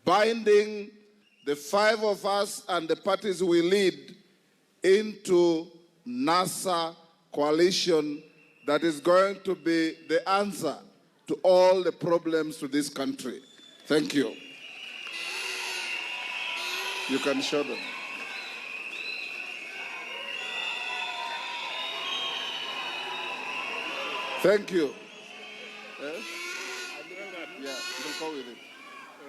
binding the 5 of us and the parties we lead into NASA coalition that is going to be the answer to all the problems to this country. Thank you. You can show them. Thank you. Yeah, we'll go with it.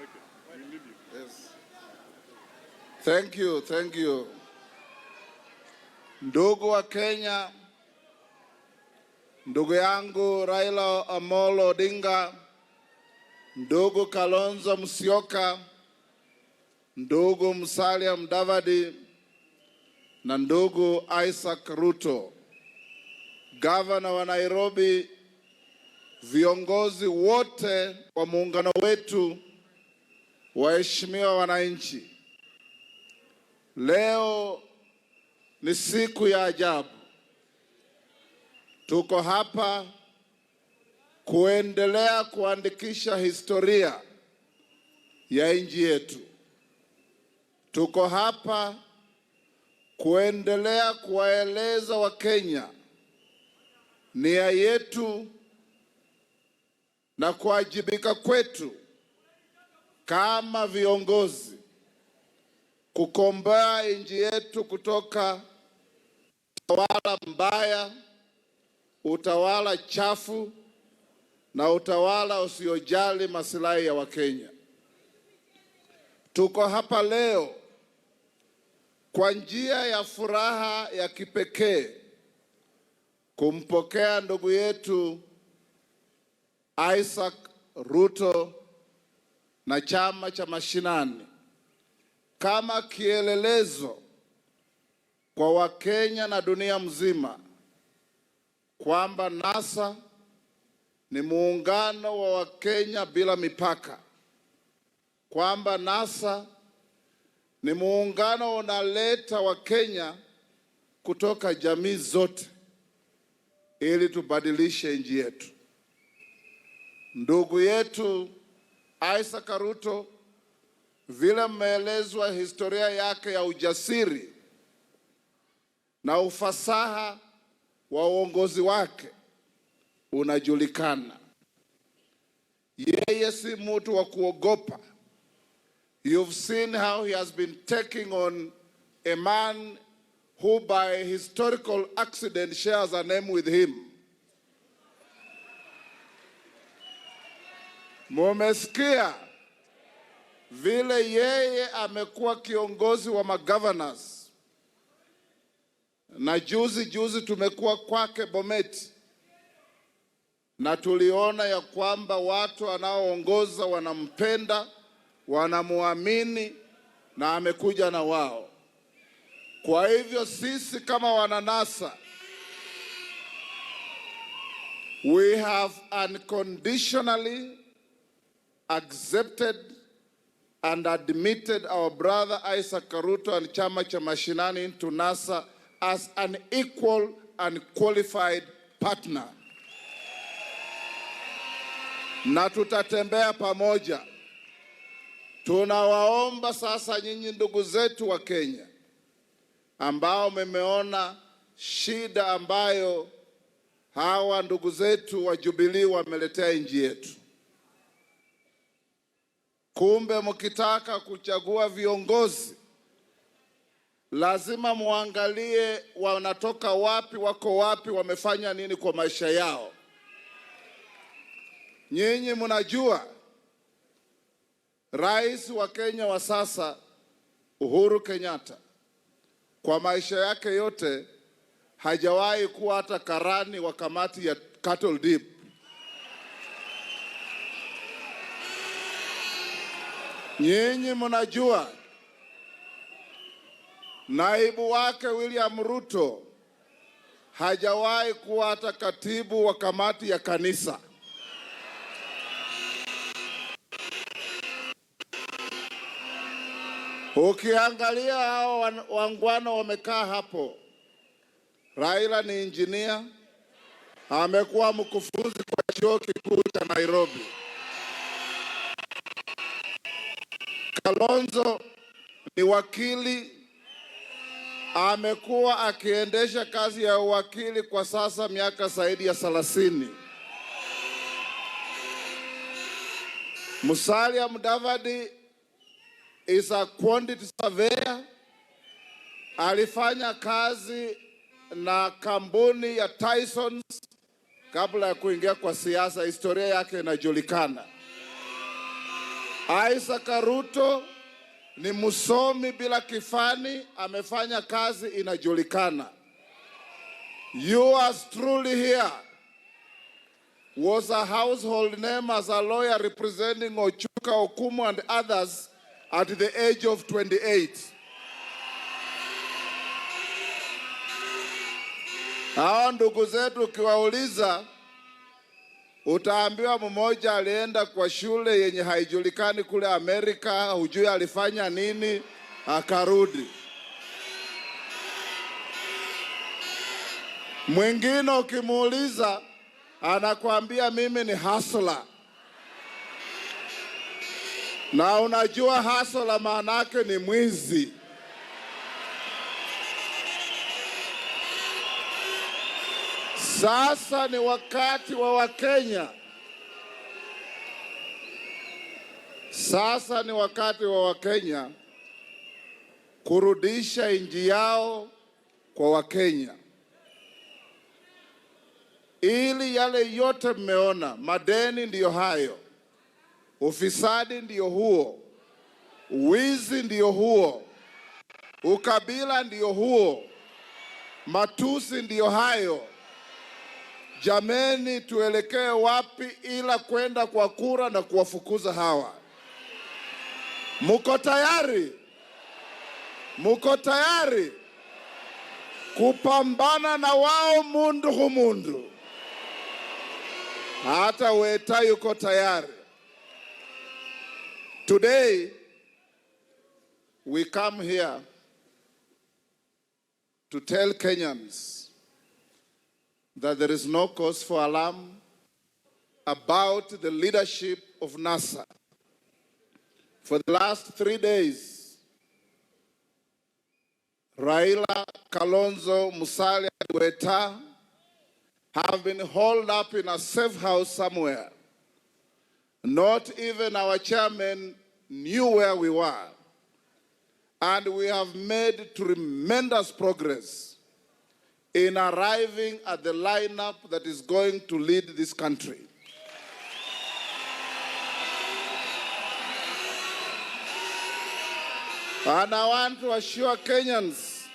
Okay, we'll leave you. Yes. Thank you, thank you. Ndugu wa Kenya, ndugu yangu Raila Amolo Odinga, ndugu Kalonzo Musyoka, ndugu Musalia Mudavadi na ndugu Isaac Ruto, Gavana wa Nairobi, viongozi wote wa muungano wetu, waheshimiwa wananchi. Leo ni siku ya ajabu. Tuko hapa kuendelea kuandikisha historia ya nchi yetu. Tuko hapa kuendelea kuwaeleza Wakenya nia yetu na kuwajibika kwetu kama viongozi kukomboa nchi yetu kutoka utawala mbaya, utawala chafu na utawala usiojali maslahi ya Wakenya. Tuko hapa leo kwa njia ya furaha ya kipekee kumpokea ndugu yetu Isaac Ruto na chama cha mashinani kama kielelezo kwa Wakenya na dunia mzima kwamba NASA ni muungano wa Wakenya bila mipaka, kwamba NASA ni muungano unaleta Wakenya kutoka jamii zote ili tubadilishe nchi yetu. Ndugu yetu Isaac Ruto, vile mmeelezwa historia yake ya ujasiri na ufasaha wa uongozi wake unajulikana. Yeye si mtu wa kuogopa. You've seen how he has been taking on a man who by historical accident shares a name with him. Mumesikia vile yeye amekuwa kiongozi wa magovernors, na juzi tumekuwa kwake Bomet, na tuliona ya kwamba watu wanaoongoza wanampenda, wanamuamini na amekuja na wao. Kwa hivyo sisi kama wananasa, we have unconditionally accepted and admitted our brother Isaac Ruto and chama cha mashinani into NASA as an equal and qualified partner. Na tutatembea pamoja. Tunawaomba sasa nyinyi ndugu zetu wa Kenya ambao mmeona shida ambayo hawa ndugu zetu wa Jubilee wameletea nchi yetu. Kumbe mkitaka kuchagua viongozi, lazima muangalie wanatoka wapi, wako wapi, wamefanya nini kwa maisha yao. Nyinyi mnajua Rais wa Kenya wa sasa Uhuru Kenyatta kwa maisha yake yote hajawahi kuwa hata karani wa kamati ya cattle dip. Nyinyi mnajua naibu wake William Ruto hajawahi kuwa hata katibu wa kamati ya kanisa. Ukiangalia hao wangwana wamekaa hapo, Raila ni engineer, amekuwa mkufunzi kwa chuo kikuu cha Nairobi. Kalonzo ni wakili, amekuwa akiendesha kazi ya uwakili kwa sasa miaka zaidi ya 30. Musalia Mudavadi is a quantity surveyor. Alifanya kazi na kampuni ya Tyson's kabla ya kuingia kwa siasa. Historia yake inajulikana. Isaac Ruto ni msomi bila kifani, amefanya kazi inajulikana. Yours truly here was a household name as a lawyer representing Ochuka Okumu and others at the age of 28. Hao ndugu zetu ukiwauliza, utaambiwa mmoja alienda kwa shule yenye haijulikani kule Amerika, hujui alifanya nini, akarudi. Mwingine ukimuuliza, anakuambia mimi ni hustler. Na unajua hustler maana yake ni mwizi. Sasa ni wakati wa Wakenya. Sasa ni wakati wa Wakenya kurudisha nchi yao kwa Wakenya. Ili yale yote mmeona, madeni ndiyo hayo, ufisadi ndiyo huo, wizi ndiyo huo, ukabila ndiyo huo, matusi ndiyo hayo. Jameni, tuelekee wapi ila kwenda kwa kura na kuwafukuza hawa? Muko tayari? Muko tayari kupambana na wao mundu humundu? Hata Weta yuko tayari. Today we come here to tell Kenyans that there is no cause for alarm about the leadership of NASA. For the last 3 days, Raila, Kalonzo, Musalia, and Weta have been holed up in a safe house somewhere. Not even our chairman knew where we were. And we have made tremendous progress in arriving at the lineup that is going to lead this country. And I want to assure Kenyans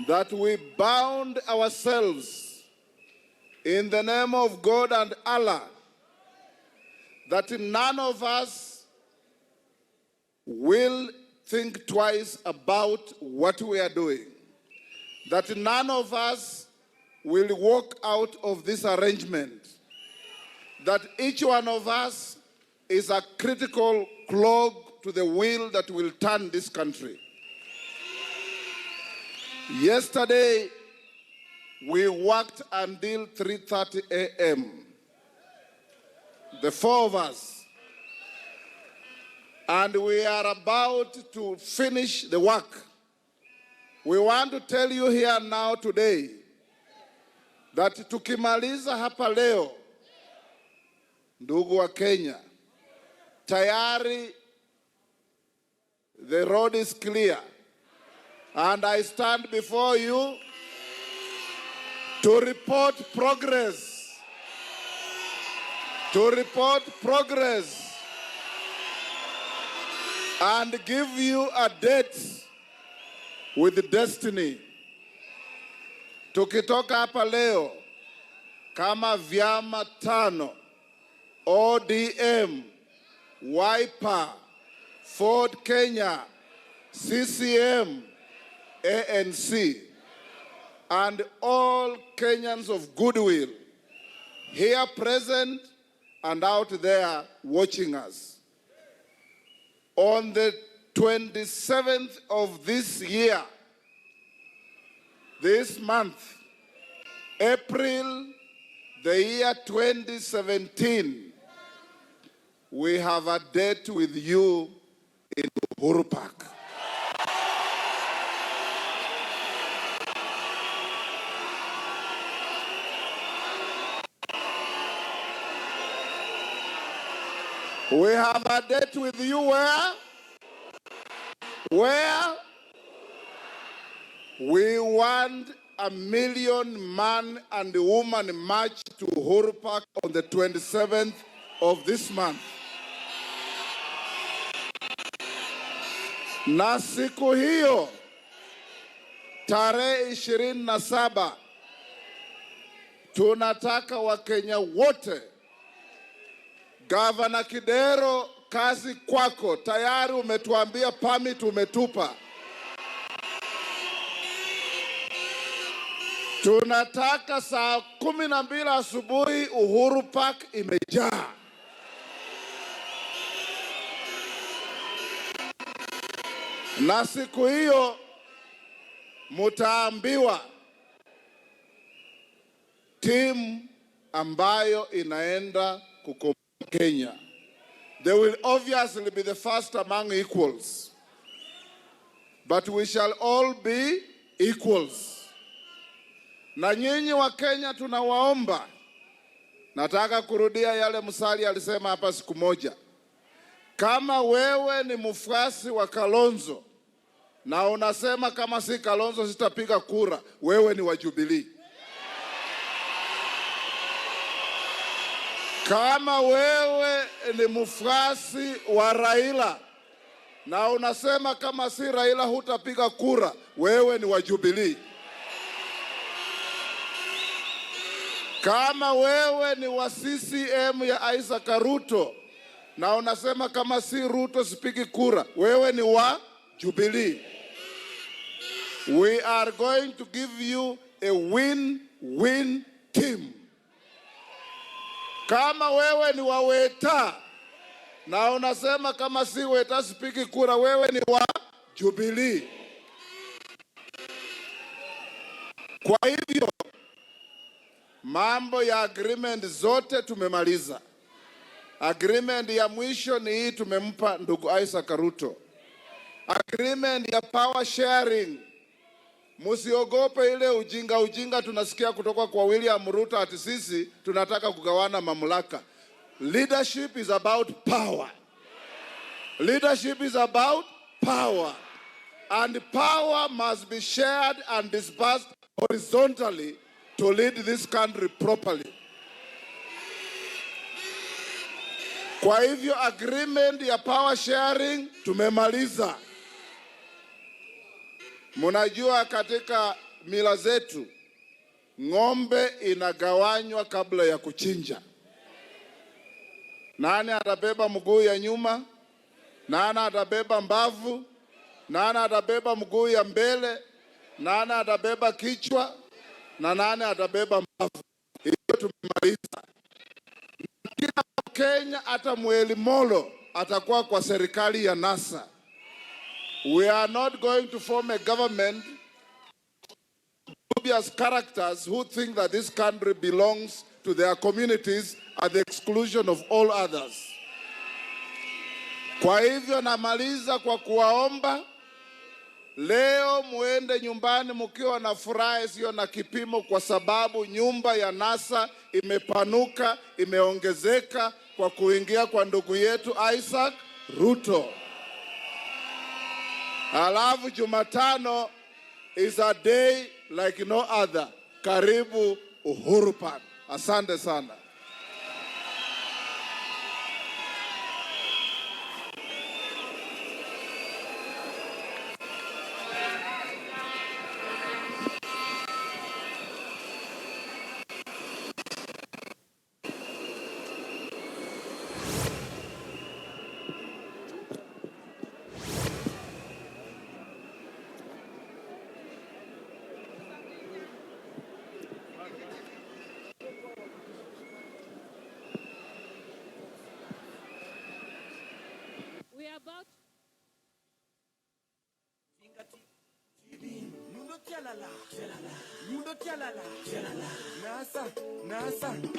that we bound ourselves in the name of God and Allah, that none of us will think twice about what we are doing, that none of us will walk out of this arrangement, that each one of us is a critical clog to the wheel that will turn this country. Yesterday, we worked until 3:30 a.m. The four of us. And we are about to finish the work. We want to tell you here now today that tukimaliza hapa leo, ndugu wa Kenya, tayari the road is clear. And I stand before you to report progress. To report progress. And give you a date with destiny. Tukitoka hapa leo, kama vyama 5, ODM, Wiper, Ford Kenya, CCM, ANC, and all Kenyans of goodwill, here present and out there watching us. On the 27th of this year, this month, April, the year 2017, we have a date with you in Uhuru Park. We have a date with you where? Where? We want 1 million man and woman march to Uhuru Park on the 27th of this month. Na siku hiyo tarehe 27 tunataka Wakenya wote. Gavana Kidero, kazi kwako. Tayari umetuambia permit umetupa. Tunataka saa 12 asubuhi Uhuru Park imejaa. Na siku hiyo mutaambiwa timu ambayo inaenda kukomboa Kenya. They will obviously be the first among equals. But we shall all be equals. Na nyinyi wa Kenya tunawaomba. Nataka kurudia yale Musalia alisema hapa siku moja. Kama wewe ni mfuasi wa Kalonzo na unasema kama si Kalonzo sitapiga kura, wewe ni wa Jubilee. Kama wewe ni mfuasi wa Raila na unasema kama si Raila hutapiga kura, wewe ni wa Jubilee. Kama wewe ni wa CCM ya Isaac Ruto na unasema kama si Ruto sipigi kura, wewe ni wa Jubilee. We are going to give you a win-win team. Kama wewe ni wa Weta na unasema kama si Weta sipigi kura, wewe ni wa Jubilee. Kwa hivyo mambo ya agreement zote tumemaliza. Agreement ya mwisho ni hii tumempa ndugu Isaac Ruto. Agreement ya power sharing. Musiogope ile ujinga tunasikia kutoka kwa William Ruto ati sisi tunataka kugawana mamlaka. Leadership is about power. Leadership is about power. And power must be shared and dispersed horizontally to lead this country properly. Kwa hivyo agreement ya power sharing tumemaliza. Munajua katika mila zetu ng'ombe inagawanywa kabla ya kuchinja. Nani atabeba mguu ya nyuma? Nani atabeba mbavu? Nani atabeba mguu ya mbele? Nani atabeba kichwa? Na nani atabeba mbavu? Hiyo tumemaliza. Kila Kenya hata Mweli Molo atakuwa kwa serikali ya NASA. We are not going to form a government of dubious characters who think that this country belongs to their communities at the exclusion of all others. Kwa hivyo namaliza kwa kuwaomba leo muende nyumbani mkiwa na furaha sio na kipimo, kwa sababu nyumba ya NASA imepanuka, imeongezeka kwa kuingia kwa ndugu yetu Isaac Ruto. Alafu Jumatano is a day like no other. Karibu Uhuru Park. Asante sana.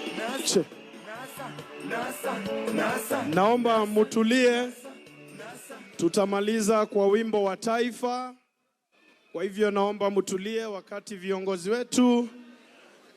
NASA. Naomba mutulie, tutamaliza kwa wimbo wa taifa. Kwa hivyo naomba mutulie wakati viongozi wetu